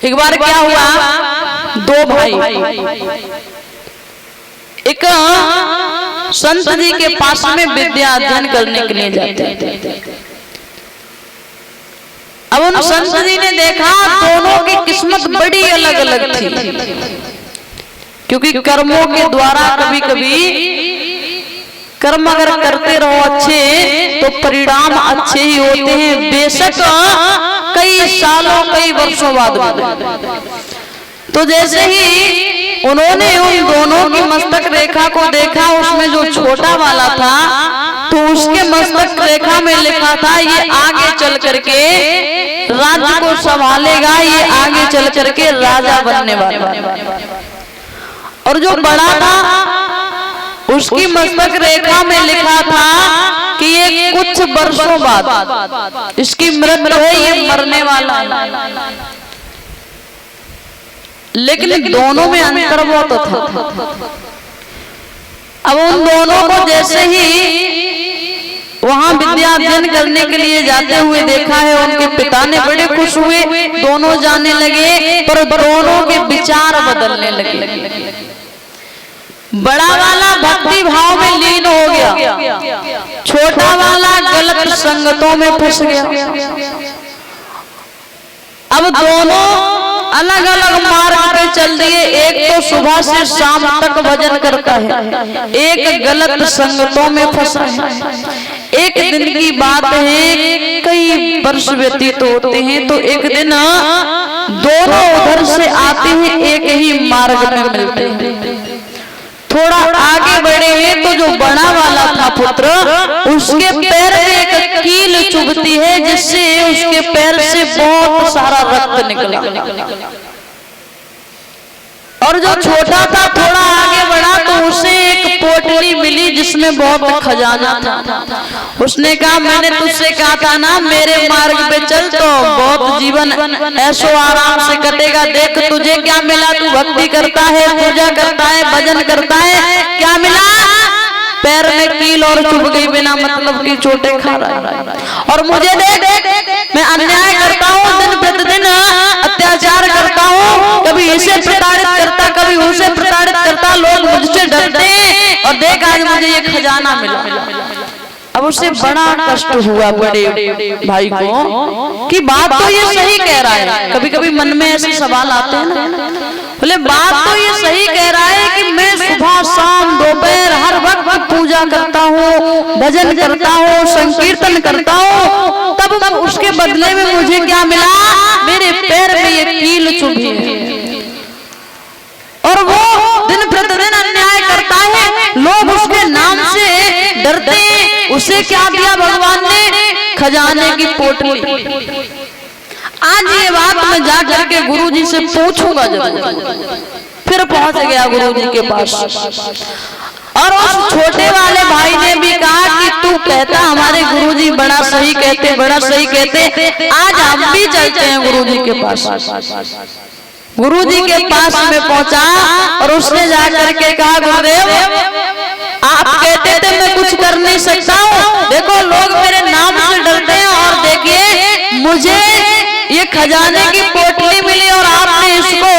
एक बार क्या हुआ, दो भाई एक संत जी के पास में विद्या अध्ययन करने के लिए जाते हैं। अब उन संत जी ने देखा दोनों की किस्मत बड़ी अलग अलग थी, क्योंकि कर्मों के द्वारा कभी कभी कर्म अगर करते रहो अच्छे तो परिणाम अच्छे ही होते हैं, बेशक कई सालों कई वर्षों बाद। तो जैसे ही उन्होंने उन दोनों की मस्तक रेखा को देखा, उसमें जो छोटा वाला था तो उसके मस्तक रेखा में लिखा था ये आगे चल करके राज्य को संभालेगा, ये आगे चल करके राजा बनने वाला। और जो बड़ा था उसकी मस्तक रेखा में लिखा था कि ये कुछ वर्षों बाद इसकी मृत्यु है, ये मरने वाला है। लेकिन दोनों में अंतर बहुत था। अब उन दोनों को जैसे ही वहां विद्या अध्ययन करने के लिए जाते हुए देखा है, उनके पिता ने बड़े खुश हुए, दोनों जाने लगे, पर दोनों के विचार बदलने लगे। बड़ा वाला भक्ति भाव में लीन हो गया, छोटा वाला गलत संगतों में फंस गया। अब दोनों अलग अलग मार्ग पे चल दिए, एक तो सुबह से शाम तक भजन करता है, एक गलत संगतों में फंसा है। एक दिन की बात है, कई वर्ष व्यतीत होते हैं, तो एक दिन दोनों उधर से आते हैं, एक ही मार्ग में मिलते हैं। थोड़ा आगे बढ़े हैं तो जो बड़ा वाला था पुत्र, उसके पैर में एक कील चुभती है, जिससे उसके पैर से बहुत सारा रक्त निकला। और जो छोटा था थोड़ा आगे बढ़ा तो उसे एक पोटली मिली जिसमें बहुत खजाना था। उसने कहा मैंने तुझसे कहा था ना मेरे मार्ग पे चल तो बहुत जीवन ऐशो आराम से कटेगा। देख तुझे क्या मिला, तू भक्ति करता है, पूजा करता है, भजन करता है, क्या मिला? पैर में कील और चुभ गई, बिना मतलब की चोटें खा रहा है। और मुझे देख मैं अन्याय करता हूँ, दिन प्रतिदिन अत्याचार करता हूँ, कभी इसे प्रताड़ित करता, कभी उसे प्रताड़ित करता, लोग मुझसे डरते हैं, और देख आज मुझे ये खजाना मिला। अब उसे बड़ा कष्ट हुआ बड़े भाई को कि बात तो ये सही कह रहा है। कभी कभी मन में ऐसे सवाल आते हैं ना, बोले बात तो ये सही कह रहा है कि मैं सुबह शाम दोपहर हर वक्त पूजा करता हूँ, भजन करता हूँ, संकीर्तन करता हूँ, तब उसके बदले में मुझे क्या मिला? मेरे पैर में ये कील चुभी है। और वो दिन प्रतिदिन अन्याय करता है, लोग उसके नाम से डरते हैं। उसे क्या दिया भगवान ने? खजाने की पोटली। आज ये बात मैं जा करके गुरुजी से पूछूंगा जरूर। फिर पहुंच गया गुरुजी के पास, और उस छोटे वाले भाई ने भी कहा कि तू कहता हमारे गुरुजी बड़ा सही कहते, बड़ा सही कहते, आज हम भी चलते हैं गुरुजी के पास। गुरुजी के पास में पहुंचा और उसने जाकर के कहा गुरुदेव आप कहते थे मैं कुछ कर नहीं सकता हूँ, देखो लोग मेरे नाम से डरते हैं, और देखिए मुझे ये खजाने की पोटली मिली और आपने इसको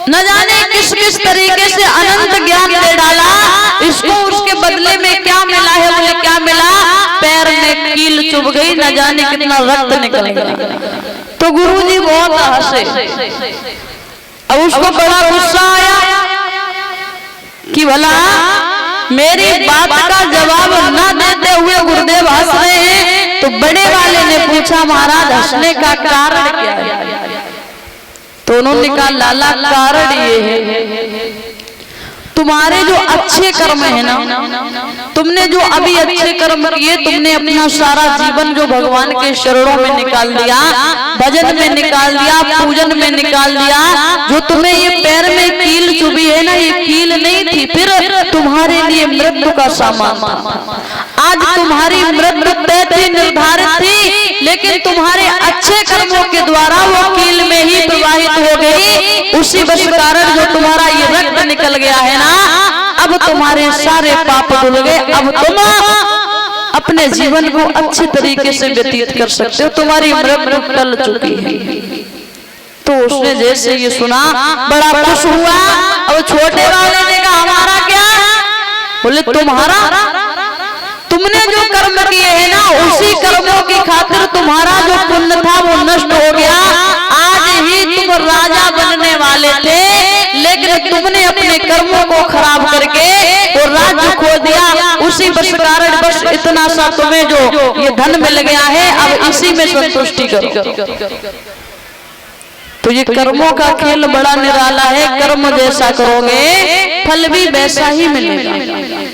न जाने किस किस तरीके से अनंत ज्ञान दे डाला, इसको उसके बदले में क्या मिला है? बोले क्या मिला? पैर में कील चुभ गई, न जाने कितना रक्त निकल गया। तो गुरुजी बहुत हंसे। अब उसको बड़ा गुस्सा आया कि भला मेरी बात का जवाब न देते हुए गुरुदेव हंस रहे हैं। तो बड़े वाले ने पूछा महाराज हंसने का कारण क्या है? तो उन्होंने कहा लाला कारण ये है तुम्हारे जो अच्छे कर्म है ना, तुमने जो अभी अच्छे कर्म किए, तुमने अपना सारा जीवन जो भगवान के शरणों में निकाल दिया, भजन में निकाल दिया, पूजन में निकाल दिया। जो तुम्हें ये पैर में कील चुभी है ना, ये कील नहीं थी, फिर तुम्हारे लिए मृत्यु का सामान था। आज तुम्हारी मृत्यु तय थी, निर्धारित थी, लेकिन तुम्हारे अच्छे कर्मों के द्वारा वो कील में ही प्रवाहित हो गई। उसी बस कारण जो तुम्हारा ये रक्त निकल गया है ना, अब तुम्हारे सारे पाप धुल गए। अब तुम अपने जीवन को अच्छे तरीके से व्यतीत कर सकते हो, तुम्हारी मृत्यु टल चुकी है। तो उसने जैसे ये सुना बड़ा खुश हुआ। अब छोटे वाले ने कहा हमारा क्या? बोले तुम्हारा, तुमने जो कर्म किए हैं ना उसी कर्मों की खातिर तुम्हारा जो पुण्य था वो नष्ट हो गया। आज ही तुम राजा बनने वाले थे, लेकिन तुमने अपने कर्मों को खराब करके वो राज्य खो दिया। उसी बस कारण बस इतना सा तुम्हें जो ये धन मिल गया है, अब इसी में संतुष्टि करो। तो ये कर्मों का खेल बड़ा निराला है। कर्म जैसा करोगे फल भी वैसा ही मिलेगा।